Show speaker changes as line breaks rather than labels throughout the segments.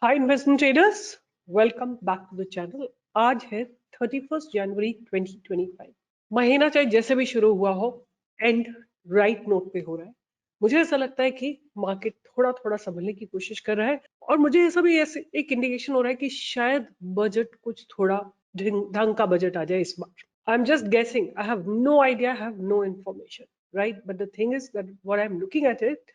Hi investment traders, welcome back to the channel. आज है 31 जनवरी 2025। महीना चाहे जैसे भी शुरू हुआ हो, एंड राइट नोट पे हो रहा है। मुझे ऐसा लगता है कि मार्केट थोड़ा थोड़ा संभलने की कोशिश कर रहा है और मुझे ऐसा भी ऐसे एक इंडिकेशन हो रहा है कि शायद बजट कुछ थोड़ा ढंग का बजट आ जाए इस बार। आई am just guessing, I have no idea, I have no information, right? But the thing is that what I am looking at it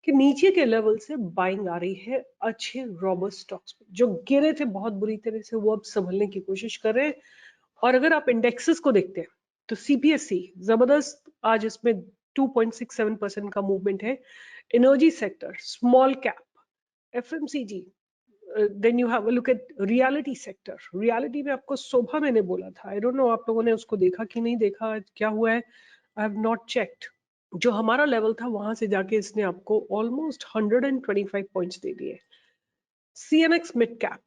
कि नीचे के लेवल से बाइंग आ रही है अच्छे रॉबस्ट स्टॉक्स पे। जो गिरे थे बहुत बुरी तरह से, वो अब संभलने की कोशिश कर रहे हैं। और अगर आप इंडेक्सेस को देखते हैं तो सीपीएससी जबरदस्त, आज इसमें 2.67% का मूवमेंट है। Energy sector, small cap, FMCG, then you have a look at reality sector. Reality में आपको सुबह मैंने बोला था, आई डोंट नो आप लोगों ने उसको देखा कि नहीं देखा, क्या हुआ है, आई हैव नॉट चेक्ड। जो हमारा लेवल था वहां से जाके इसने आपको ऑलमोस्ट 125 पॉइंट्स दे दिए। CNX mid cap,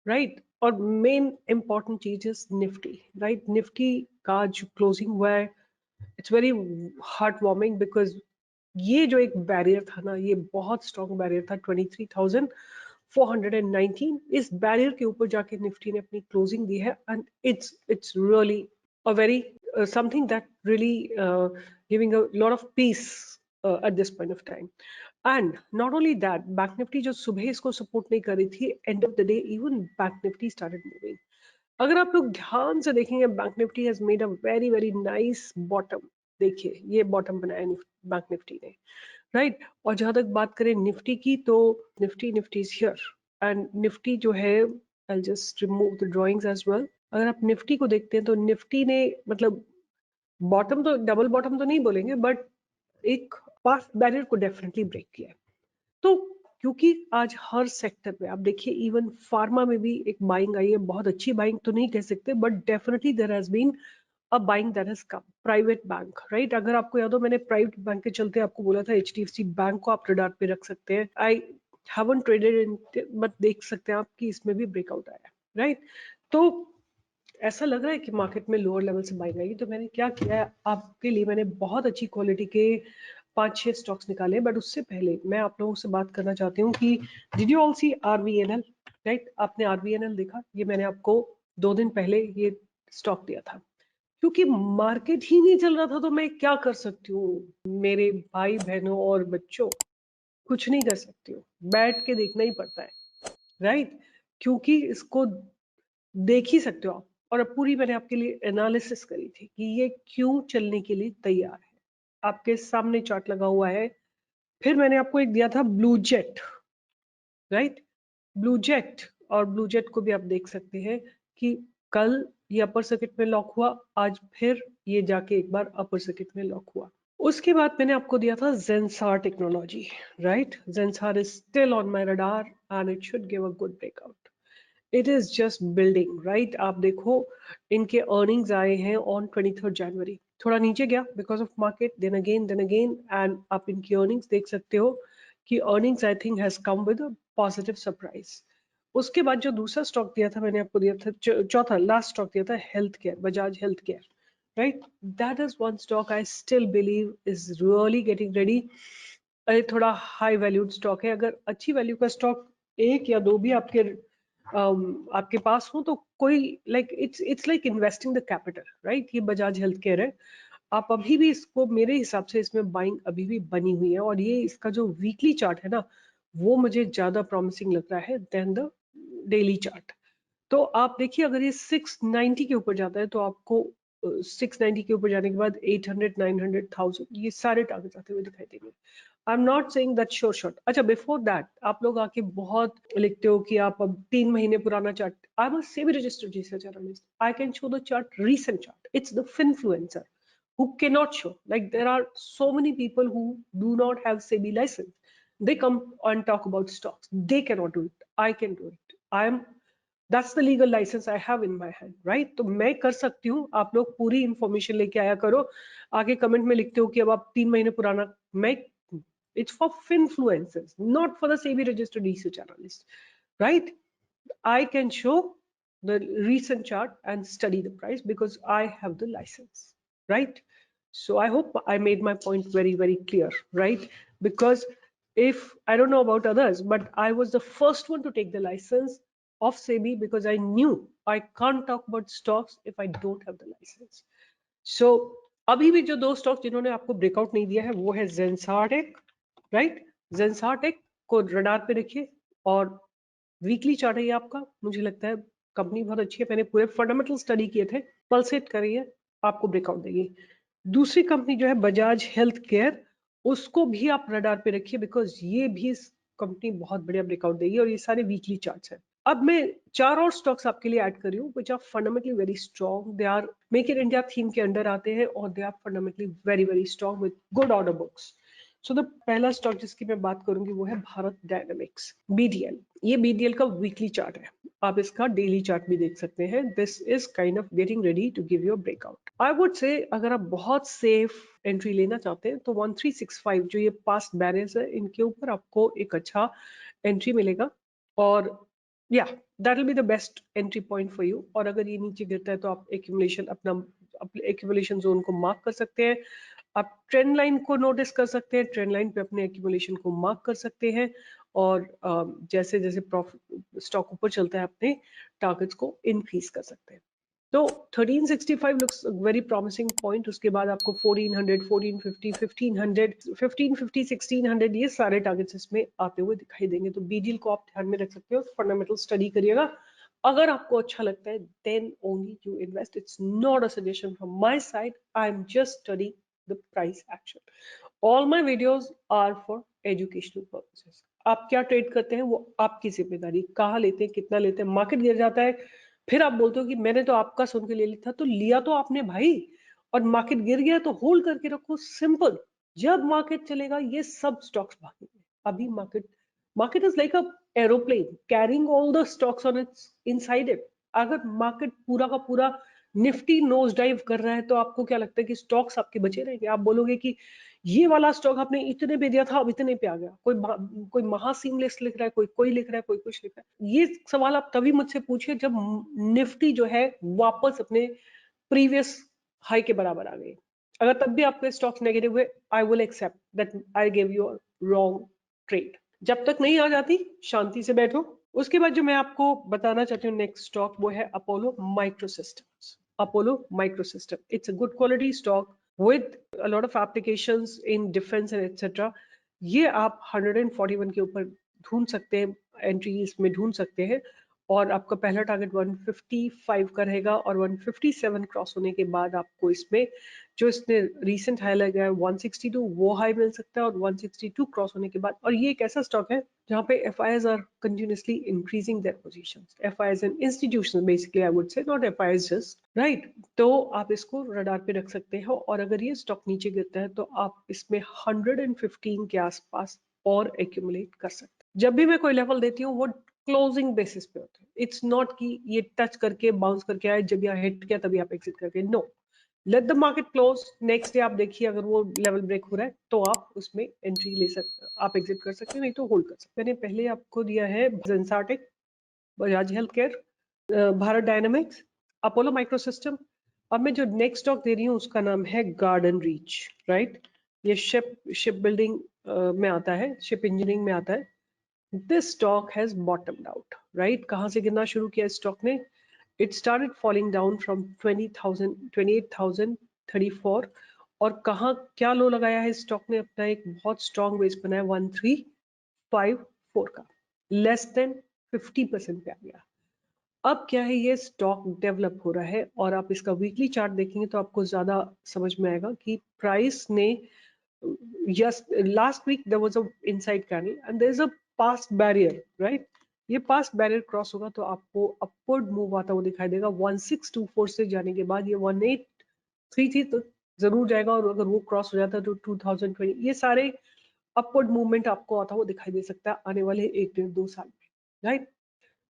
right? और मेन इंपॉर्टेंट चीज इज निफ्टी, राइट? निफ्टी का जो क्लोजिंग हुआ है, it's very heart warming because ये जो एक बैरियर था ना, ये बहुत स्ट्रॉन्ग बैरियर था, 23,419। इस बैरियर के ऊपर जाके निफ्टी ने अपनी क्लोजिंग दी है and it's really a very something that really giving a lot of peace at this point of time. And not only that, bank Nifty जो सुबह इसको सपोर्ट नहीं कर रही थी, end of the day even bank Nifty started moving. अगर आप लोग ध्यान से देखेंगे, bank Nifty has made a very very nice bottom. देखिए ये बॉटम बनाया बैंक निफ्टी ने, राइट? और जहां तक बात करें निफ्टी की, तो Nifty is here and Nifty जो है, I just remove the drawings as well. अगर आप निफ्टी को देखते हैं तो निफ्टी ने मतलब बॉटम तो, डबल बॉटम तो नहीं बोलेंगे, बट एक पास्ट बैरियर को डेफिनेटली ब्रेक किया है। तो क्योंकि आज हर सेक्टर पे आप देखिए, इवन फार्मा में भी एक बाइंग आई है। बहुत अच्छी बाइंग तो नहीं कह सकते, but definitely there has been a buying that has come. Private bank, right? अगर आपको याद हो, मैंने प्राइवेट बैंक के चलते आपको बोला था एचडीएफसी बैंक को आप रडार पे रख सकते हैं। I haven't traded in, but देख सकते हैं आप कि इसमें भी ब्रेकआउट आया, राइट? तो ऐसा लग रहा है कि मार्केट में लोअर लेवल से बाइंग आएगी। तो मैंने क्या किया है आपके लिए, मैंने बहुत अच्छी क्वालिटी के 5-6 स्टॉक्स निकाले। बट उससे पहले मैं आप लोगों से बात करना चाहती हूँ कि did you all see RVNL? Right, आपने आरवीएनएल देखा? ये मैंने आपको 2 दिन पहले ये स्टॉक दिया था। क्योंकि मार्केट ही नहीं चल रहा था तो मैं क्या कर सकती हूँ मेरे भाई बहनों और बच्चों? कुछ नहीं कर सकती हूँ, बैठ के देखना ही पड़ता है, राइट? क्योंकि इसको देख ही सकते हो आप। और अब पूरी मैंने आपके लिए एनालिसिस करी थी कि ये क्यों चलने के लिए तैयार है। आपके सामने चार्ट लगा हुआ है। फिर मैंने आपको एक दिया था blue jet, right? Blue jet, और ब्लू जेट को भी आप देख सकते हैं कि कल ये अपर सर्किट में लॉक हुआ, आज फिर ये जाके एक बार अपर सर्किट में लॉक हुआ। उसके बाद मैंने आपको दिया था Zensar technology, right? Zensar is still on my radar and it should give a good breakout. It is just building, right? आप देखो, इनके अर्निंग्स आए हैं ऑन 23 जनवरी। थोड़ा नीचे गया because of market, then again, and आप इनकी अर्निंग्स देख सकते हो कि earnings I think has come with a positive surprise. उसके बाद जो दूसरा स्टॉक दिया था मैंने आपको, दिया था चौथा लास्ट स्टॉक दिया था health care, Bajaj Health care, right? That is one stock I still believe is really getting ready. थोड़ा हाई वैल्यूड स्टॉक है। अगर अच्छी वैल्यू का स्टॉक एक या दो भी आपके पास हो तो कोई, like it's like investing the capital, right? ये बजाज हेल्थ केयर है। आप अभी भी इसको, मेरे हिसाब से इसमें बाइंग अभी भी बनी हुई है। और ये इसका जो वीकली चार्ट है ना, वो मुझे ज्यादा प्रॉमिसिंग लग रहा है देन द डेली चार्ट। तो आप देखिए, अगर ये 690 के ऊपर जाता है तो आपको 690 के ऊपर जाने के बाद 800, 900, 1000, ये सारे टारगेट आते हुए दिखाई देंगे। I am not saying that sure shot. अच्छा, बिफोर दैट आप लोग आके बहुत लिखते हो कि आप अब 3 महीने पुराना chart. I am a SEBI registered research analyst, I can show the chart, recent chart. It's the finfluencer who cannot show. Like, there are so many people who do not have SEBI license. They come and talk about stocks. They cannot do it. I can do it. That's the legal license I have in my hand, right? तो मैं कर सकती हूँ। आप लोग पूरी information लेके आया करो। आगे कमेंट में लिखते हो कि अब आप 3 महीने पुराना, मैं, it's for finfluencers, not for the SEBI registered research analyst, right? I can show the recent chart and study the price because I have the license, right? So I hope I made my point very, very clear, right? Because if I don't know about others, but I was the first one to take the license of SEBI because I knew I can't talk about stocks if I don't have the license. So अभी भी जो दो stock जिन्होंने आपको breakout नहीं दिया है वो है जेंसारटेक, राइट? जेंसारटेक को रडार पे रखिए और वीकली चार्ट है ये आपका, मुझे लगता है कंपनी बहुत अच्छी है, मैंने पूरे फंडामेंटल स्टडी किए थे, पल्सेट करिए आपको ब्रेकआउट देगी। दूसरी कंपनी जो है बजाज हेल्थ केयर, उसको भी आप रडार पे रखिए बिकॉज ये भी कंपनी बहुत बढ़िया ब्रेकआउट देगी और ये सारे वीकली चार्ट्स हैं। अब मैं चार और स्टॉक्स आपके लिए ऐड कर रही हूँ which are fundamentally very strong, they are make in India theme के अंडर आते हैं और they are fundamentally very very strong with good order books. So the पहला स्टॉक जिसकी मैं बात करूंगी वो है भारत डायनामिक्स, BDL। ये BDL का वीकली चार्ट है, आप इसका डेली चार्ट भी देख सकते हैं। This is kind of getting ready to give you breakout. I would से अगर आप बहुत सेफ एंट्री लेना चाहते हैं तो 1365 जो ये पास्ट बैरियर्स है इनके ऊपर आपको एक अच्छा एंट्री मिलेगा और या that will be the best entry point for you. और अगर ये नीचे गिरता है तो आप एक्यूमुलेशन अपना एक्यूमुलेशन जोन को मार्क कर सकते हैं, आप ट्रेंड लाइन को नोटिस कर सकते हैं, ट्रेंड लाइन पे अपने एक्यूमुलेशन को मार्क कर सकते हैं और जैसे जैसे प्रॉफिट स्टॉक ऊपर चलता है अपने टारगेट्स को इंक्रीज कर सकते हैं। तो 1365 लुक्स वेरी प्रॉमिसिंग पॉइंट। उसके बाद आपको 1400, 1450, 1500, 1550, 1600 ये सारे टारगेट्स इसमें आते हुए दिखाई देंगे। तो BDL को आप ध्यान में रख सकते हो, फंडामेंटल स्टडी करिएगा। अगर आपको अच्छा लगता है then only you invest. It's not a suggestion from my side. I'm just studying the price action. All my videos are for educational purposes. आप क्या ट्रेड करते हैं वो आपकी जिम्मेदारी, कहाँ लेते हैं, कितना लेते हैं, मार्केट गिर जाता है फिर आप बोलते हो कि मैंने तो आपका सुन के ले लिया था, तो लिया तो आपने भाई, और मार्केट गिर गया तो होल्ड करके रखो, सिंपल। जब मार्केट चलेगा ये सब स्टॉक्स भागेंगे। अभी market is like a aeroplane carrying all the stocks on it's inside it. अगर मार्केट पूरा का पूरा निफ्टी नोज डाइव कर रहा है तो आपको क्या लगता है कि स्टॉक्स आपके बचे रहेंगे? आप बोलोगे कि ये वाला स्टॉक आपने इतने पे दिया था अब इतने पे आ गया। कोई महासीमलेस लिख रहा है, कोई लिख रहा है, कोई कुछ लिख रहा है। ये सवाल आप तभी मुझसे पूछिए जब निफ्टी जो है वापस अपने प्रीवियस हाई के बराबर आ गई। अगर तब भी आपके स्टॉक्स नेगेटिव हुए, I will accept that I give you wrong trade. जब तक नहीं आ जाती शांति से बैठो। उसके बाद जो मैं आपको बताना चाहती हूँ नेक्स्ट स्टॉक वो है Apollo Microsystems. Apollo microsystem, it's a good quality stock with a lot of applications in defense and etc. ये आप 141 के ऊपर ढूंढ सकते हैं, एंट्री इसमें ढूंढ सकते हैं और आपका पहला टारगेट 155 का रहेगा और 157 क्रॉस होने के बाद आपको इसमें जो इसने रीसेंट हाई लगा है 162 वो हाई मिल सकता है और 162 क्रॉस होने के बाद। और ये एक ऐसा स्टॉक है जहाँ पे FIs are continuously increasing their positions. FIs and institutional basically I would say, not FIs just, right? तो आप इसको रडार पे रख सकते हो और अगर ये स्टॉक नीचे गिरता है तो आप इसमें 115 के आसपास और एक्यूमुलेट कर सकते हैं। जब भी मैं कोई लेवल देती हूँ वो क्लोजिंग बेसिस पे होते हैं। इट्स नॉट कि ये टच करके बाउंस करके आए, जब यहाँ हिट किया तभी आप एग्जिट करके, no, let the market close, next day आप देखिए अगर वो लेवल ब्रेक हो रहा है तो आप उसमें एंट्री ले सकते, आप एग्जिट कर सकते हैं, नहीं तो होल्ड कर सकते हैं। मैंने पहले आपको दिया है जेंसारटेक, बजाज हेल्थ केयर, भारत डायनामिक्स, अपोलो माइक्रोसिस्टम। अब मैं जो नेक्स्ट स्टॉक दे रही हूँ उसका नाम है गार्डन रीच, राइट? ये शिप बिल्डिंग में आता है, शिप इंजीनियरिंग में आता है। This stock has bottomed out, right? कहाँ से गिरना शुरू किया इस स्टॉक ने? It started falling down from 20,000, 28,034 और कहाँ क्या लो लगाया है इस स्टॉक ने? अपना एक बहुत स्ट्रॉन्ग बेस बनाया 1354 का, लेस देन 50% पे आ गया। अब क्या है, ये स्टॉक डेवलप हो रहा है और आप इसका वीकली चार्ट देखेंगे तो आपको ज्यादा समझ में आएगा कि प्राइस ने yes, last week there was a inside candle and there is a past barrier, right? ये past barrier क्रॉस होगा तो आपको अपवर्ड मूव आता हुआ दिखाई देगा। 1624 से जाने के बाद ये 1833 तो जरूर जाएगा और अगर वो क्रॉस हो जाता है तो 2020 ये सारे अपवर्ड मूवमेंट आपको आता हुआ दिखाई दे सकता है आने वाले 1-1.5-2 साल में, राइट?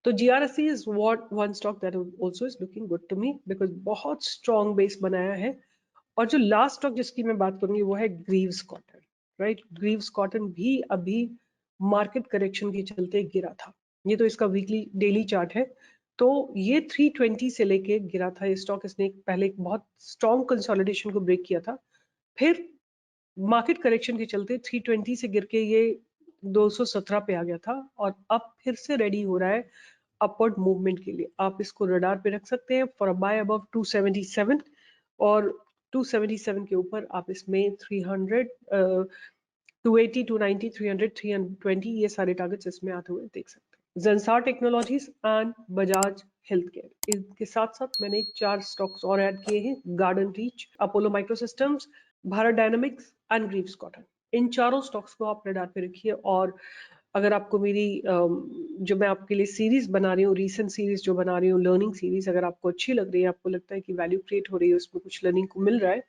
तो GRSE is what one stock that also is looking good to me because बहुत स्ट्रॉन्ग बेस बनाया है। और जो लास्ट स्टॉक जिसकी मैं बात करूंगी वो है Greaves cotton, right? Greaves cotton भी अभी मार्केट करेक्शन के चलते गिरा था। ये तो इसका वीकली डेली चार्ट है। तो ये 320 से लेके गिरा था ये स्टॉक। इसने पहले एक बहुत स्ट्रॉन्ग कंसोलिडेशन को ब्रेक किया था, फिर मार्केट करेक्शन के चलते 320 से गिर के ये 217 पे आ गया था और अब फिर से रेडी हो रहा है अपवर्ड मूवमेंट के लिए। आप इसको रडार पे रख सकते हैं फॉर अ बाय अबव 277 और 277 के ऊपर आप इसमें 300 280 290 300 320 ये सारे टारगेट्स इसमें आते हुए देख सकते हैं। Zensar technologies and Bajaj Health care, इनके साथ साथ मैंने 4 स्टॉक्स और ऐड किए हैं, गार्डन रीच, अपोलो माइक्रोसिस्टम्स, भारत डायनामिक्स एंड ग्रीव्स कॉटन। इन चारों स्टॉक्स को आप रडार पे रखिए। और अगर आपको मेरी जो मैं आपके लिए सीरीज बना रही हूँ, रीसेंट सीरीज जो बना रही हूँ, लर्निंग सीरीज, अगर आपको अच्छी लग रही है, आपको लगता है कि वैल्यू क्रिएट हो रही है, उसमें कुछ लर्निंग को मिल रहा है,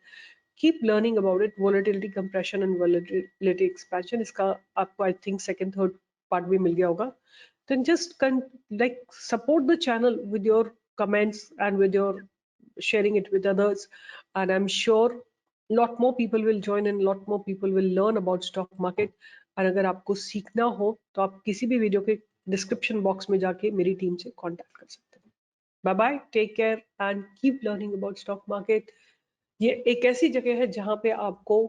keep learning about it, volatility compression and volatility expansion, इसका आपको I think second third part भी मिल गया होगा। then just like support the channel with your comments and with your sharing it with others, and I'm sure lot more people will join and lot more people will learn about stock market। और अगर आपको सीखना हो तो आप किसी भी video के डिस्क्रिप्शन बॉक्स में जाके मेरी टीम से कांटेक्ट कर सकते हैं। Bye bye, take care and keep learning about stock market. ये एक ऐसी जगह है जहां पे आपको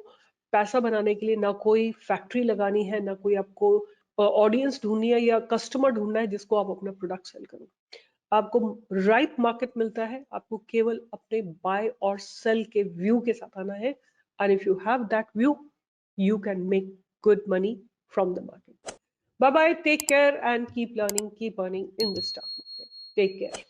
पैसा बनाने के लिए ना कोई फैक्ट्री लगानी है, ना कोई आपको ऑडियंस ढूंढनी है या कस्टमर ढूंढना है जिसको आप अपना प्रोडक्ट सेल करो। आपको राइट मार्केट मिलता है, आपको केवल अपने बाय और सेल के व्यू के साथ आना है। And if you have that view, you can make good money from the market. Bye bye, take care and keep learning, keep earning in the stock market. Take care.